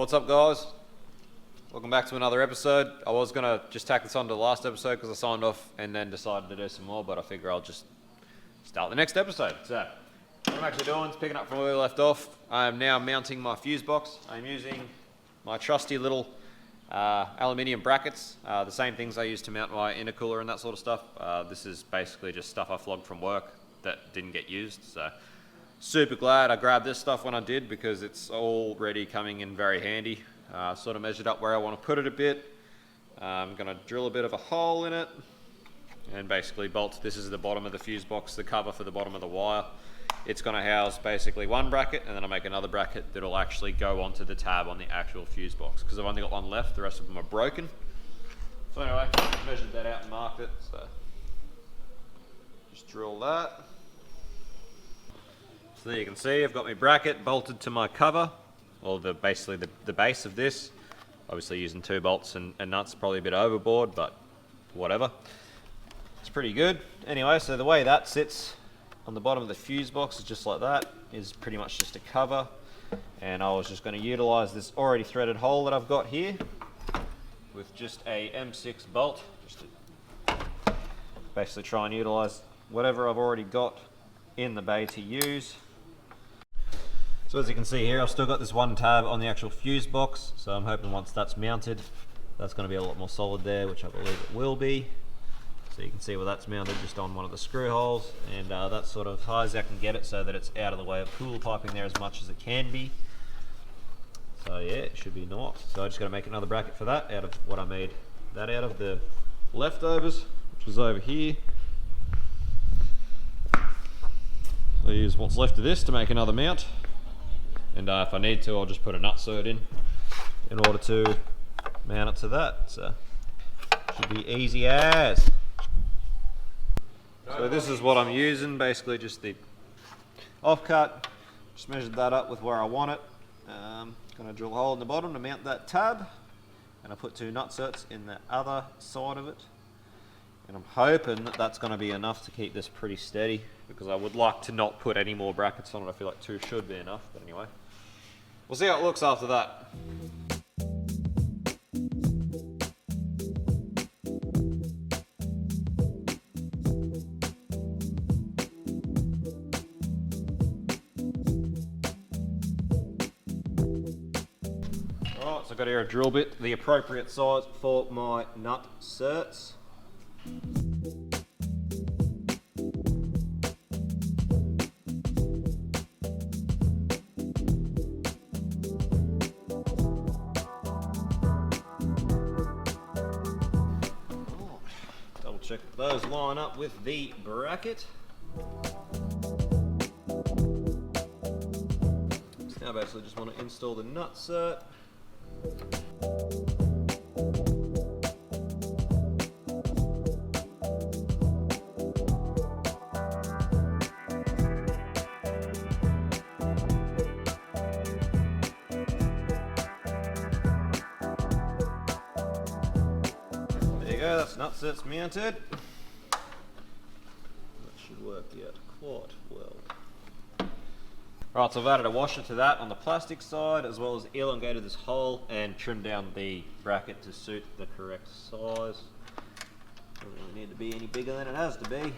What's up, guys? Welcome back to another episode. I was going to just tack this on to the last episode because I signed off and then decided to do some more, but I figure I'll just start the next episode. So, what I'm actually doing is picking up from where we left off. I am now mounting my fuse box. I'm using my trusty little aluminium brackets, the same things I use to mount my intercooler and that sort of stuff. This is basically just stuff I flogged from work that didn't get used, so super glad I grabbed this stuff when I did because it's already coming in very handy. Sort of measured up where I want to put it a bit. I'm going to drill a bit of a hole in it and basically bolt. This is the bottom of the fuse box, the cover for the bottom of the wire. It's going to house basically one bracket, and then I'll make another bracket that'll actually go onto the tab on the actual fuse box because I've only got one left, the rest of them are broken. So anyway, measured that out and marked it, so just drill that. So there you can see I've got my bracket bolted to my cover, or basically the base of this. Obviously using 2 bolts and nuts, probably a bit overboard, but whatever. It's pretty good. Anyway, so the way that sits on the bottom of the fuse box is just like that, is pretty much just a cover. And I was just going to utilize this already threaded hole that I've got here with just a M6 bolt, just to basically try and utilize whatever I've already got in the bay to use. So as you can see here, I've still got this one tab on the actual fuse box, so I'm hoping once that's mounted, that's going to be a lot more solid there, which I believe it will be. So you can see where that's mounted just on one of the screw holes, and that's sort of high as I can get it so that it's out of the way of cooler piping there as much as it can be. So yeah, it should be nice. So I just got to make another bracket for that out of what I made that out of, the leftovers, which is over here. I'll use what's left of this to make another mount. And if I need to, I'll just put a nutsert in order to mount it to that. So should be easy as. So this is what I'm using, basically just the offcut. Just measured that up with where I want it. Gonna drill a hole in the bottom to mount that tab, and I put 2 nutserts in the other side of it. And I'm hoping that that's going to be enough to keep this pretty steady, because I would like to not put any more brackets on it. I feel like 2 should be enough, but anyway. We'll see how it looks after that. Alright, so I've got here a drill bit, the appropriate size for my nutserts. Double check that those line up with the bracket. So now basically just want to install the nutsert. Go, that's nutserts mounted. That should work out quite well. Right, so I've added a washer to that on the plastic side, as well as elongated this hole and trimmed down the bracket to suit the correct size. Doesn't really need to be any bigger than it has to be.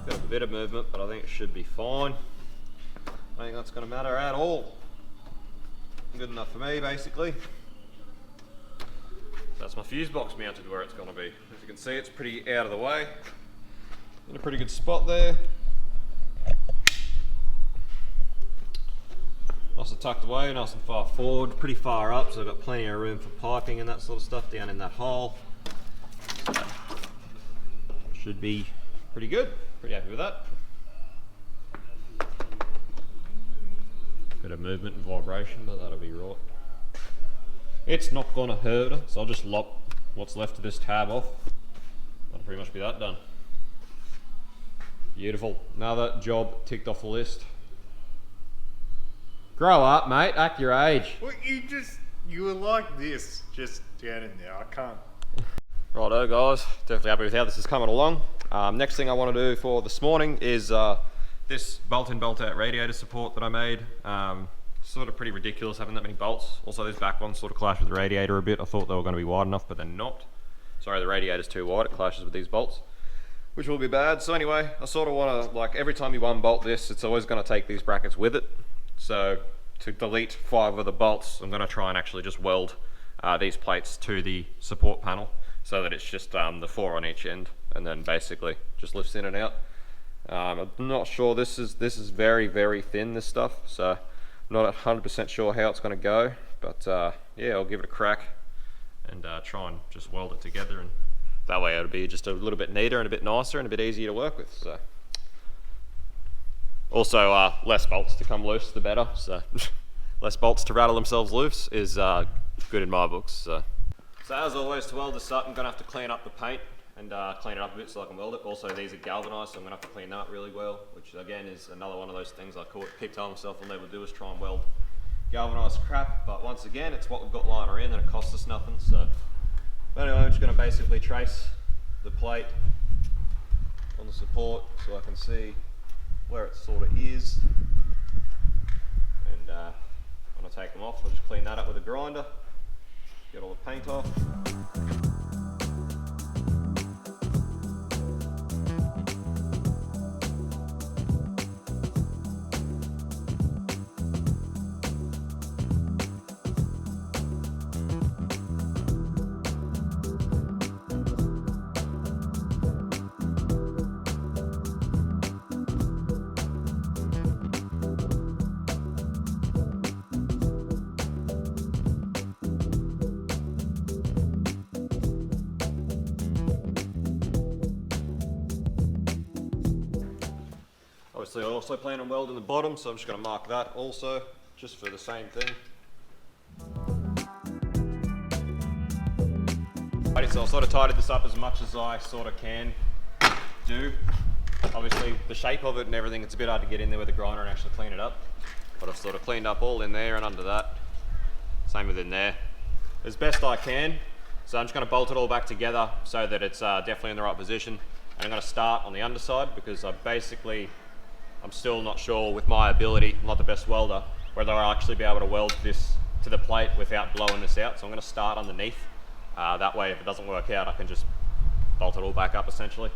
A bit of movement, but I think it should be fine. I don't think that's going to matter at all. Good enough for me, basically. That's my fuse box mounted where it's going to be. As you can see, it's pretty out of the way. In a pretty good spot there. Nice and tucked away, nice and far forward, pretty far up, so I've got plenty of room for piping and that sort of stuff down in that hole. So, should be pretty good. Pretty happy with that. Bit of movement and vibration, but that'll be right. It's not going to hurt her, so I'll just lop what's left of this tab off. That'll pretty much be that done. Beautiful. Another job ticked off the list. Grow up, mate. Act your age. Well, you were like this just down in there. I can't. Righto, guys. Definitely happy with how this is coming along. Next thing I want to do for this morning is this bolt-in, bolt-out radiator support that I made. Sort of pretty ridiculous having that many bolts. Also, this back one sort of clashed with the radiator a bit. I thought they were going to be wide enough, but they're not. Sorry, the radiator's too wide. It clashes with these bolts, which will be bad. So anyway, I sort of want to, like, every time you unbolt this, it's always going to take these brackets with it. So to delete 5 of the bolts, I'm going to try and actually just weld these plates to the support panel so that it's just the 4 on each end, and then basically just lifts in and out. I'm not sure, this is very, very thin, this stuff, so I'm not 100% sure how it's going to go, but yeah, I'll give it a crack and try and just weld it together, and that way it'll be just a little bit neater and a bit nicer and a bit easier to work with. So also less bolts to come loose the better, so less bolts to rattle themselves loose is good in my books. So as always, to weld this up, I'm going to have to clean up the paint and clean it up a bit so I can weld it. Also, these are galvanised, so I'm going to have to clean that really well, which again is another one of those things I keep telling myself I'll never do, is try and weld galvanised crap. But once again, it's what we've got lying around and it costs us nothing. So but anyway, I'm just going to basically trace the plate on the support so I can see where it sort of is. And when I take them off, I'll just clean that up with a grinder, get all the paint off. Obviously, I also plan on welding the bottom, so I'm just going to mark that also, just for the same thing. So I've sort of tidied this up as much as I sort of can do. Obviously, the shape of it and everything, it's a bit hard to get in there with a grinder and actually clean it up. But I've sort of cleaned up all in there and under that. Same within there. As best I can. So I'm just going to bolt it all back together so that it's definitely in the right position. And I'm going to start on the underside because I'm still not sure with my ability, I'm not the best welder, whether I'll actually be able to weld this to the plate without blowing this out. So I'm going to start underneath. That way, if it doesn't work out, I can just bolt it all back up essentially.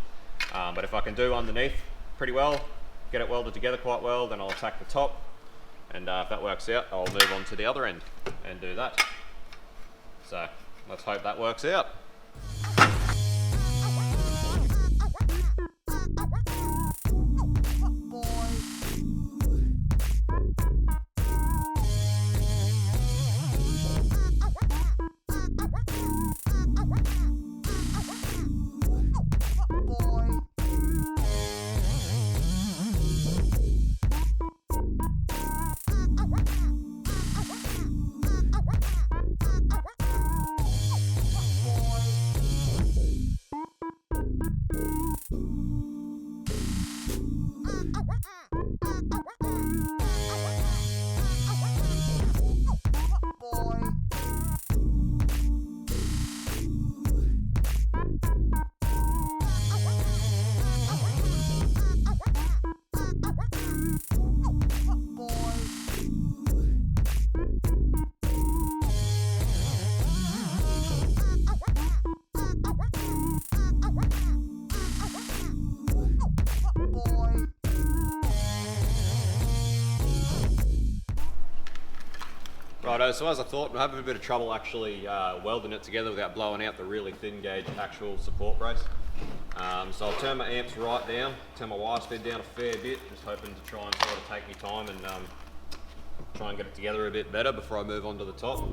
But if I can do underneath pretty well, get it welded together quite well, then I'll attack the top. And if that works out, I'll move on to the other end and do that. So let's hope that works out. Righto, so as I thought, I'm having a bit of trouble actually welding it together without blowing out the really thin gauge actual support brace. So I'll turn my amps right down, turn my wire speed down a fair bit, just hoping to try and sort of take me time and try and get it together a bit better before I move on to the top.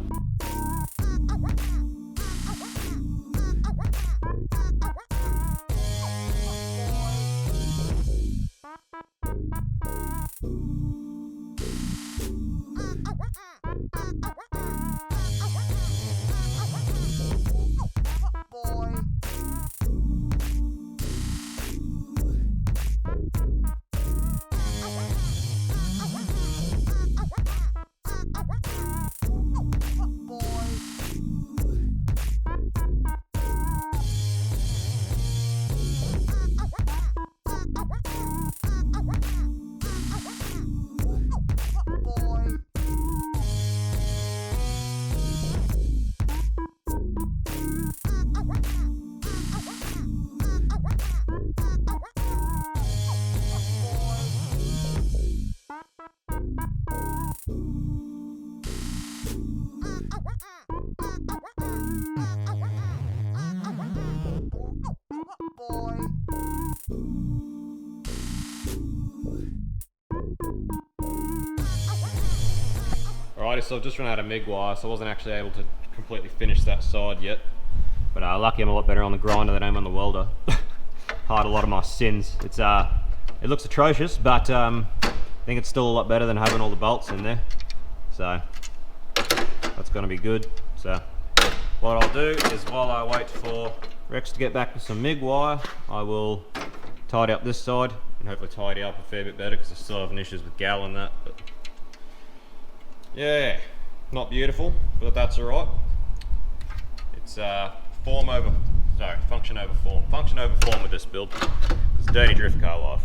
noticed I've just run out of MIG wire, so I wasn't actually able to completely finish that side yet. But lucky I'm a lot better on the grinder than I am on the welder. Hide a lot of my sins. It's it looks atrocious, but I think it's still a lot better than having all the bolts in there. So that's going to be good. So what I'll do is, while I wait for Rex to get back with some MIG wire, I will tidy up this side and hopefully tidy up a fair bit better, because I still have issues with gal and that. But yeah, not beautiful, but that's alright. It's function over form. Function over form with this build. It's dirty drift car life.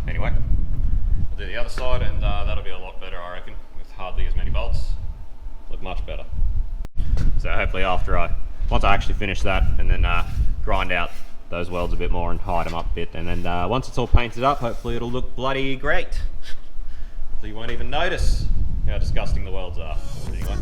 Anyway, I'll do the other side, and that'll be a lot better, I reckon, with hardly as many bolts. Look much better. So hopefully once I actually finish that, and then grind out those welds a bit more and hide them up a bit, and then once it's all painted up, hopefully it'll look bloody great. So you won't even notice how disgusting the welds are. Anyway.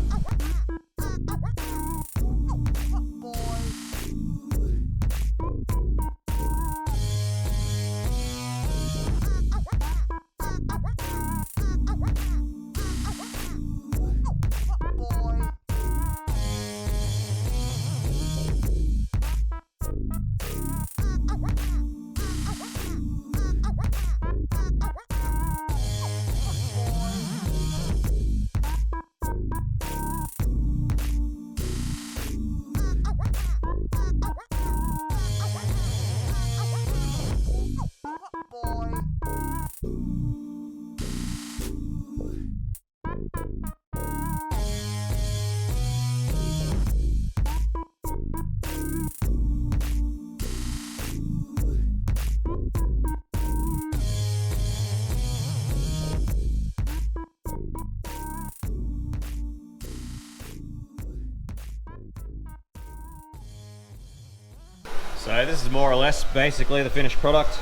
So this is more or less basically the finished product.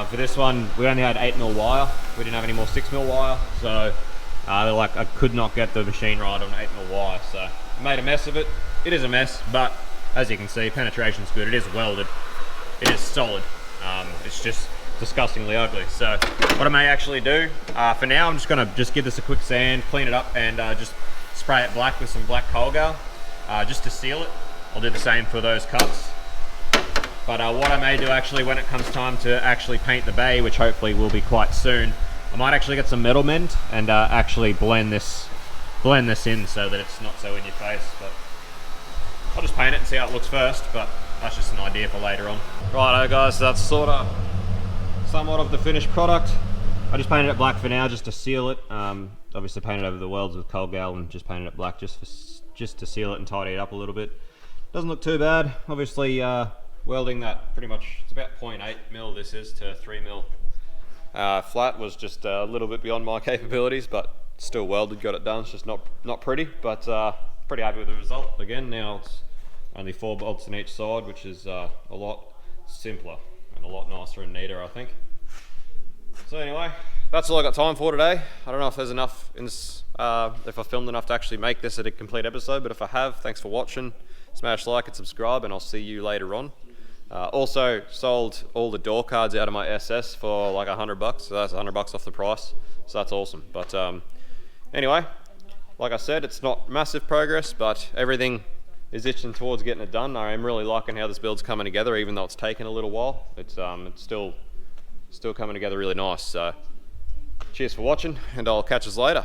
For this one, we only had 8mm wire. We didn't have any more 6mm wire, so I could not get the machine right on 8mm wire. So I made a mess of it. It is a mess, but as you can see, penetration's good. It is welded. It is solid. It's just disgustingly ugly. So what I may actually do, for now, I'm just gonna give this a quick sand, clean it up, and just spray it black with some black Colgal, just to seal it. I'll do the same for those cuts. But what I may do actually, when it comes time to actually paint the bay, which hopefully will be quite soon, I might actually get some metal mend and actually blend this in so that it's not so in your face. But I'll just paint it and see how it looks first, but that's just an idea for later on. Righto guys, so that's somewhat of the finished product. I just painted it black for now, just to seal it. Obviously painted over the welds with Colgal and just painted it black just to seal it and tidy it up a little bit. Doesn't look too bad. Obviously welding that pretty much, it's about 0.8mm this is to 3mm flat was just a little bit beyond my capabilities, but still welded, got it done. It's just not pretty, but pretty happy with the result. Again, now it's only 4 bolts on each side, which is a lot simpler and a lot nicer and neater, I think. So anyway, that's all I got time for today. I don't know if there's enough in this, if I filmed enough to actually make this a complete episode, but if I have, thanks for watching. Smash like and subscribe, and I'll see you later on. Also sold all the door cards out of my SS for like $100, so that's $100 off the price, so that's awesome. But anyway, like I said, it's not massive progress, but everything is itching towards getting it done. I am really liking how this build's coming together, even though it's taken a little while. It's still coming together really nice. So cheers for watching, and I'll catch us later.